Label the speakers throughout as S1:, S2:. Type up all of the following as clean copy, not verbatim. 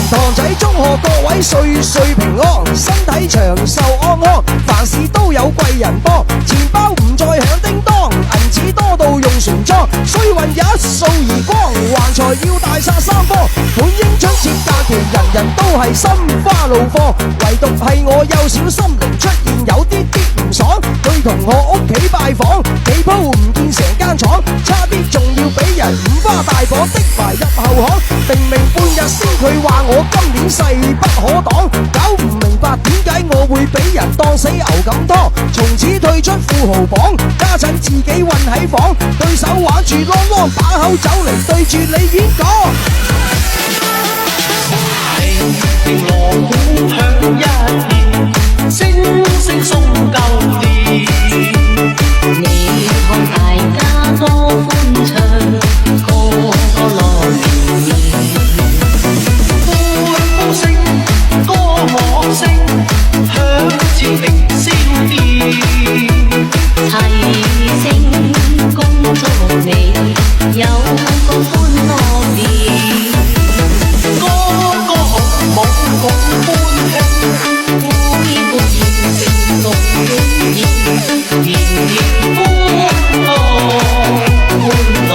S1: 塘仔中學各位歲歲平安，身體長壽安康，凡事都有貴人幫，錢包唔再響叮當，銀紙多到用船裝，衰運一掃而光，橫財要大殺三方。本應春節假期人人都係心花怒放，唯獨係我有小心靈出現有啲唔爽，去同學屋企拜訪，幾鋪唔見成間廠，差啲仲要俾人五花大綁的埋入後巷。明明半日先佢話我今年勢不可擋，搞唔明白點解我會俾人當死牛咁拖，從此退出富豪榜，家陣自己韞喺房，對手玩住啷啷把口走嚟對住你演講。
S2: 平鑼鼓響一片，聲聲送舊年。你看大家多歡暢，個個樂年。歡呼聲、歌樂聲，響徹凌霄殿。齊聲恭祝你有個歡樂年。舞共歡慶，歡歡宴正共歡宴，年年歡樂歡樂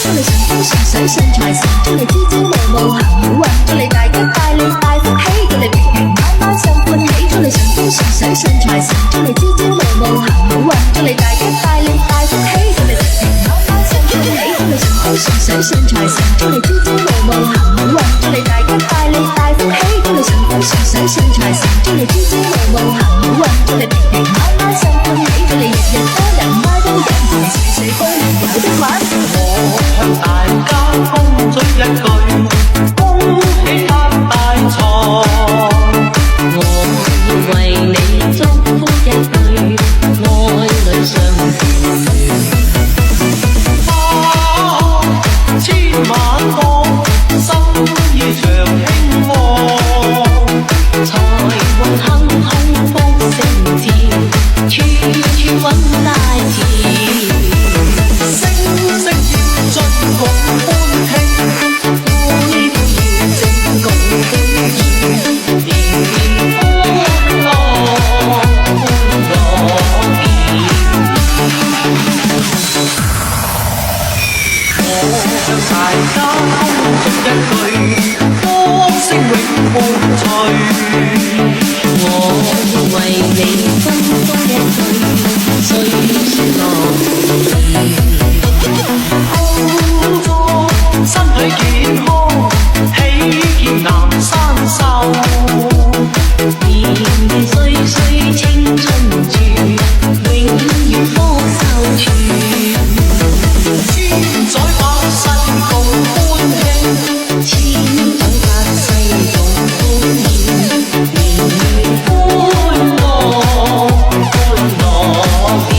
S2: 祝你順風順水順財神，祝你朝朝暮暮行好運，祝你大吉大利大福喜，祝你平平安安心歡喜，祝你順風順水順財神，祝你朝朝暮暮行好運，祝你大吉大利大福喜，祝你平平安安心歡喜，祝你順風順水順財神，祝你朝朝暮暮行好運，祝你大吉大利大福喜，祝你順風順水順財神，祝你朝朝暮暮行好運，祝你平平安安心歡喜，祝你日日多人買到人同事事過年有得玩。我向大家恭祝一句，恭喜發大財。我要為你祝福一句，愛侶相團。千萬個心意長興旺，財運亨亨福星照，處處揾大錢。聲聲要進共歡慶，歡歡要正共歡宴，年年歡樂歡樂年。我向大家恭祝一句，歌聲永伴隨。我要為你祝福一句，歲歲樂年。恭祝身體健康，喜見南山秀。年年歲歲青春住，永遠福壽全。千載百世共歡慶，千載百世共歡宴，年年歡樂歡樂年。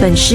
S3: 本市